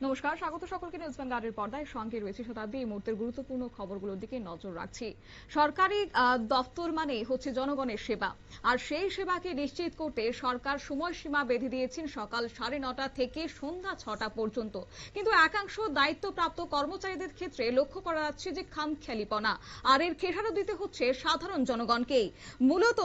নমস্কার, স্বাগত সকলকে নিউজ বাংলার পর্দায়। সঙ্গে রয়েছে শতাব্দী। এই মুহূর্তের গুরুত্বপূর্ণ খবরগুলোর দিকে নজর রাখছি। সরকারি দপ্তর মানে হচ্ছে জনগণের সেবা, আর সেই সেবাকে নিশ্চিত করতে সরকার সময়সীমা বেঁধে দিয়েছেন সকাল 9:30 থেকে সন্ধ্যা 6টা পর্যন্ত। কিন্তু একাংশ দায়িত্বপ্রাপ্ত কর্মচারীদের ক্ষেত্রে লক্ষ্য করা যাচ্ছে যে খামখেয়ালিপনা, আর এর খেসারত দিতে হচ্ছে সাধারণ জনগণকেই। মূলত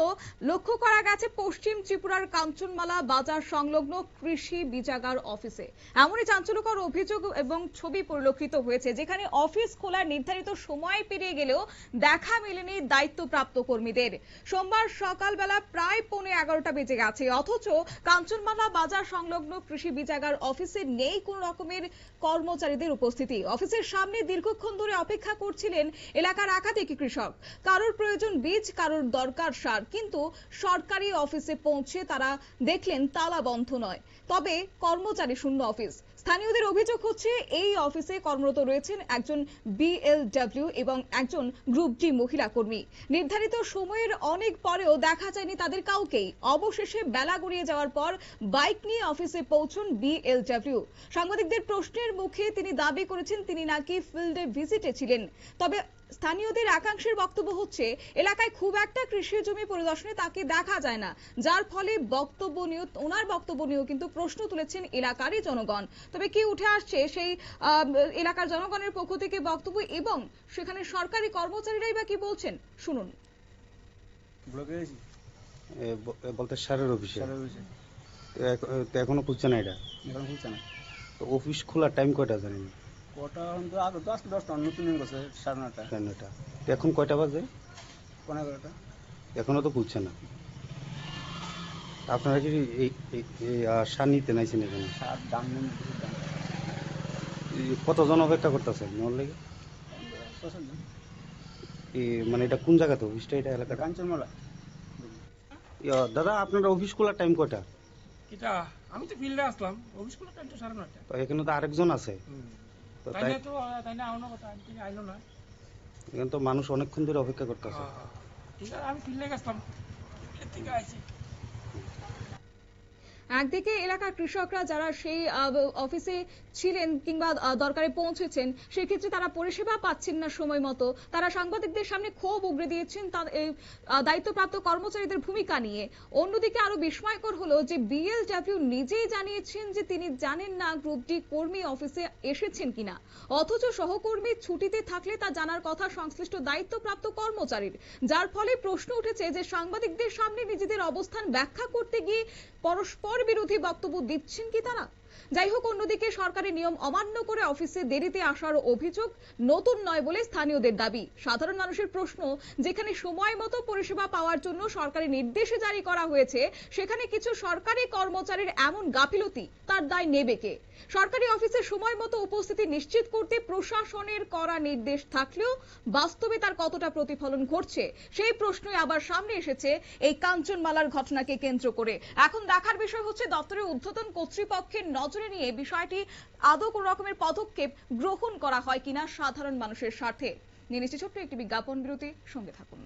লক্ষ্য করা গেছে পশ্চিম ত্রিপুরার কাঞ্চনমালা বাজার সংলগ্ন কৃষি বীজাগার অফিসে। এমনই চাঞ্চল্যকর অভিযোগ এবং ছবি পরিলক্ষিত হয়েছে, যেখানে অফিস খোলার নির্ধারিত সময় পেরিয়ে গেলেও দেখা মেলেনি দায়িত্বপ্রাপ্ত কর্মীদের। সোমবার সকালবেলা প্রায় 11:15 বেজে গেছে, অথচ কাঞ্চনমালা বাজার সংলগ্ন কৃষি বীজাগার অফিসে নেই কোন রকমের কর্মচারীদের উপস্থিতি। অফিসের সামনে দীর্ঘক্ষণ ধরে অপেক্ষা করছিলেন এলাকার একাধিক কৃষক। কারোর প্রয়োজন বীজ, কারোর দরকার সার, কিন্তু সরকারি অফিসে পৌঁছে তারা দেখলেন তালা বন্ধ নয়, তবে কর্মচারী শূন্য অফিস। স্থানীয়দের অভিযোগ হচ্ছে এই অফিসে কর্মরত রয়েছেন একজন বিএলডব্লিউ এবং একজন গ্রুপ ডি মহিলা কর্মী। নির্ধারিত সময়ের অনেক পরেও দেখা যায়নি তাদের কাউকেই। অবশেষে বেলা গড়িয়ে যাওয়ার পর বাইক নিয়ে অফিসে পৌঁছন বিএলডব্লিউ। সাংবাদিকদের প্রশ্নের মুখে তিনি দাবি করেছেন তিনি নাকি ফিল্ডে ভিজিটে ছিলেন। তবে স্থানীয়দের একাংশের বক্তব্য হচ্ছে এলাকায় খুব একটা কৃষি জমি পরিদর্শনে তাকে দেখা যায় না, যার ফলে ওনার বক্তব্য নিয়েও কিন্তু প্রশ্ন তুলেছেন এলাকারই জনগণ। তবে কি উঠে আসছে সেই এলাকার জনগণের পক্ষ থেকে বক্তব্য, এবং সেখানে সরকারি কর্মচারীরাই বা কি বলছেন, শুনুন। বলতে সারের অফিসে তো এখনো খুঁজছে না, এটা এখন খুঁজছে না। তো অফিস খোলার টাইম কয়টা জানেন? কটা তো আগে 10টা নতুন গেছে 9:30। তো এখন কয়টা বাজে? 11:15। এখনো তো খুঁজছে না। আপনারা কি সার নিতে নাইছেন এখানে? সার দাম নেই, কতজন অপেক্ষা করতেছেন ওর লেগে? মানে এটা কোন জায়গাতে অফিসটা? এটা এলাকা কাঞ্চনমালা। দাদা, আপনার অফিস খোলার টাইম কয়টা? আমি তো ফিল্ডে আসলাম, অফিস খোলার টাইম তো 9:30। তো এখানে তো আরেকজন আছে, তো তাই না আউনো কথা আমি আইলো না। এখানে তো মানুষ অনেকক্ষণ ধরে অপেক্ষা করতেছে। ঠিক আছে, আমি ফিল্ডে গেছিলাম, এর থেকে আইছি। একদিকে এলাকার কৃষকরা যারা সেই অফিসে ছিলেন কিংবা দরকারে পৌঁছেছেন, সেক্ষেত্রে তারা পরিষেবা পাচ্ছেন না সময় মতো। তারা সাংবাদিকদের সামনে ক্ষোভ উগরে দিয়েছেন দায়িত্বপ্রাপ্ত কর্মচারীদের ভূমিকা নিয়ে। অন্যদিকে আরো বিস্ময়কর হলো যে বিএলডব্লিউ নিজেই জানিয়েছেন যে তিনি জানেন না গ্রুপ ডি কর্মী অফিসে এসেছেন কিনা, অথচ সহকর্মী ছুটিতে থাকলে তা জানার কথা সংশ্লিষ্ট দায়িত্বপ্রাপ্ত কর্মচারীর। যার ফলে প্রশ্ন উঠেছে যে সাংবাদিকদের সামনে নিজেদের অবস্থান ব্যাখ্যা করতে গিয়ে পরস্পর বিরোধী বক্তব্য দিচ্ছেন কি তারা? যাই হোক, অন্যদিকে সরকারি নিয়ম অমান্য করে অফিসে দেরিতে আসার অভিযোগ নতুন নয় বলে স্থানীয়দের দাবি। সাধারণ মানুষের প্রশ্ন, যেখানে সময় মতো পরিষেবা পাওয়ার জন্য সরকারি নির্দেশে জারি করা হয়েছে, সেখানে কিছু সরকারি কর্মচারীর এমন গাফিলতি, তার দায় নেবে কে? সরকারি অফিসে সময় মতো উপস্থিতি নিশ্চিত করতে প্রশাসনের করা নির্দেশ থাকলেও বাস্তবে তার কতটা প্রতিফলন ঘটছে, সেই প্রশ্নই আবার সামনে এসেছে এই কাঞ্চনমালার ঘটনাকে কেন্দ্র করে। এখন দেখার বিষয় হচ্ছে দপ্তরের ঊর্ধ্বতন কর্তৃপক্ষের নজরে নিয়ে বিষয়টি আদৌ কোন রকমের পদক্ষেপ গ্রহণ করা হয় কিনা সাধারণ মানুষের স্বার্থে। নিয়ে নিচ্ছি ছোট্ট একটি বিজ্ঞাপন বিরতি, সঙ্গে থাকুন।